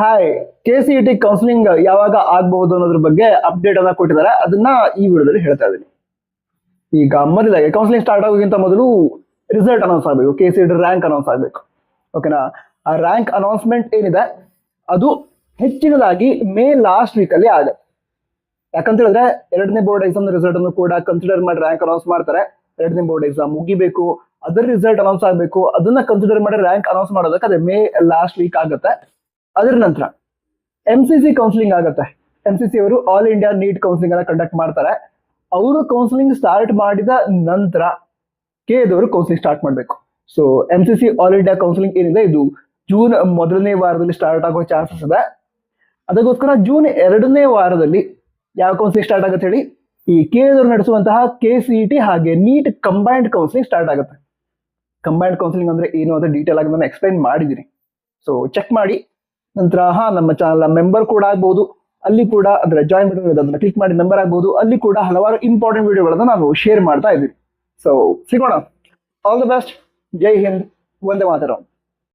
Hi, KCET counselling ಯಾವಾಗ ಆಗಬಹುದು ಅನ್ನೋದ್ರ ಬಗ್ಗೆ ಅಪ್ಡೇಟ್ ಅನ್ನ ಕೊಟ್ಟಿದ್ದಾರೆ. ಅದನ್ನ ಈ ವಿಡಿಯೋದಲ್ಲಿ ಹೇಳ್ತಾ ಇದ್ದೀನಿ. ಈಗ ಮೊದಲಾಗಿ ಕೌನ್ಸಿಲಿಂಗ್ ಸ್ಟಾರ್ಟ್ ಆಗೋಕ್ಕಿಂತ ಮೊದಲು ರಿಸಲ್ಟ್ ಅನೌನ್ಸ್ ಆಗಬೇಕು. KCET ರ್ಯಾಂಕ್ ಅನೌನ್ಸ್ ಆಗಬೇಕು. ಓಕೆನಾ? ಆ ರ್ಯಾಂಕ್ ಅನೌನ್ಸ್ಮೆಂಟ್ ಏನಿದೆ ಅದು ಹೆಚ್ಚಿನದಾಗಿ ಮೇ ಲಾಸ್ಟ್ ವೀಕ್ ಅಲ್ಲಿ ಆಗುತ್ತೆ. ಯಾಕಂತ ಹೇಳಿದ್ರೆ ಎರಡನೇ ಬೋರ್ಡ್ ಎಕ್ಸಾಮ್ ರಿಸಲ್ಟ್ ಅನ್ನು ಕೂಡ ಕನ್ಸಿಡರ್ ಮಾಡಿ ರ್ಯಾಂಕ್ ಅನೌನ್ಸ್ ಮಾಡ್ತಾರೆ. ಎರಡನೇ ಬೋರ್ಡ್ ಎಕ್ಸಾಮ್ ಮುಗಿಬೇಕು, ಅದರ ರಿಸಲ್ಟ್ ಅನೌನ್ಸ್ ಆಗಬೇಕು, ಅದನ್ನ ಕನ್ಸಿಡರ್ ಮಾಡಿ ರ್ಯಾಂಕ್ ಅನೌನ್ಸ್ ಮಾಡೋದಕ್ಕೆ ಅದೇ ಮೇ ಲಾಸ್ಟ್ ವೀಕ್ ಆಗುತ್ತೆ. ಅದರ ನಂತರ MCC ಕೌನ್ಸಿಲಿಂಗ್ ಆಗುತ್ತೆ. MCC ಅವರು ಆಲ್ ಇಂಡಿಯಾ ನೀಟ್ ಕೌನ್ಸಿಲಿಂಗ್ ಅನ್ನ ಕಂಡಕ್ಟ್ ಮಾಡ್ತಾರೆ. ಅವರು ಕೌನ್ಸಿಲಿಂಗ್ ಸ್ಟಾರ್ಟ್ ಮಾಡಿದ ನಂತರ KEದವರು ಕೌನ್ಸಿಲಿಂಗ್ ಸ್ಟಾರ್ಟ್ ಮಾಡಬೇಕು. So MCC all India counselling ಏನಿದೆ ಇದು ಜೂನ್ ಮೊದಲನೇ ವಾರದಲ್ಲಿ ಸ್ಟಾರ್ಟ್ ಆಗೋ ಚಾನ್ಸಸ್ ಇದೆ. ಅದಕ್ಕೋಸ್ಕರ ಜೂನ್ ಎರಡನೇ ವಾರದಲ್ಲಿ ಯಾವ ಕೌನ್ಸಿಲಿಂಗ್ ಸ್ಟಾರ್ಟ್ ಆಗುತ್ತೆ ಹೇಳಿ, ಈ KEದವರು ನಡೆಸುವಂತಹ KCET ಹಾಗೆ ನೀಟ್ ಕಂಬೈನ್ಡ್ ಕೌನ್ಸಿಲಿಂಗ್ ಸ್ಟಾರ್ಟ್ ಆಗುತ್ತೆ. ಕಂಬೈನ್ಡ್ ಕೌನ್ಸಿಲಿಂಗ್ ಅಂದ್ರೆ ಏನು ಅಂತ ಡೀಟೇಲ್ ಆಗಿ ನಾನು ಎಕ್ಸ್ಪ್ಲೈನ್ ಮಾಡಿದ್ದೀನಿ. ಸೊ ಚೆಕ್ ಮಾಡಿ. ನಂತರ ನಮ್ಮ ಚಾನಲ್ ಮೆಂಬರ್ ಕೂಡ ಆಗ್ಬಹುದು. ಅಲ್ಲಿ ಕೂಡ ಅಂದ್ರೆ ಜಾಯಿನ್ ಬಟನ್ ಅದನ್ನ ಕ್ಲಿಕ್ ಮಾಡಿ ಮೆಂಬರ್ ಆಗ್ಬಹುದು. ಅಲ್ಲಿ ಕೂಡ ಹಲವಾರು ಇಂಪಾರ್ಟೆಂಟ್ ವಿಡಿಯೋಗಳನ್ನ ನಾನು ಶೇರ್ ಮಾಡ್ತಾ ಇದ್ದೀನಿ. ಸೊ ಸಿಗೋಣ. All the best. ಜೈ ಹಿಂದ್. ವಂದೇ ಮಾತರಂ.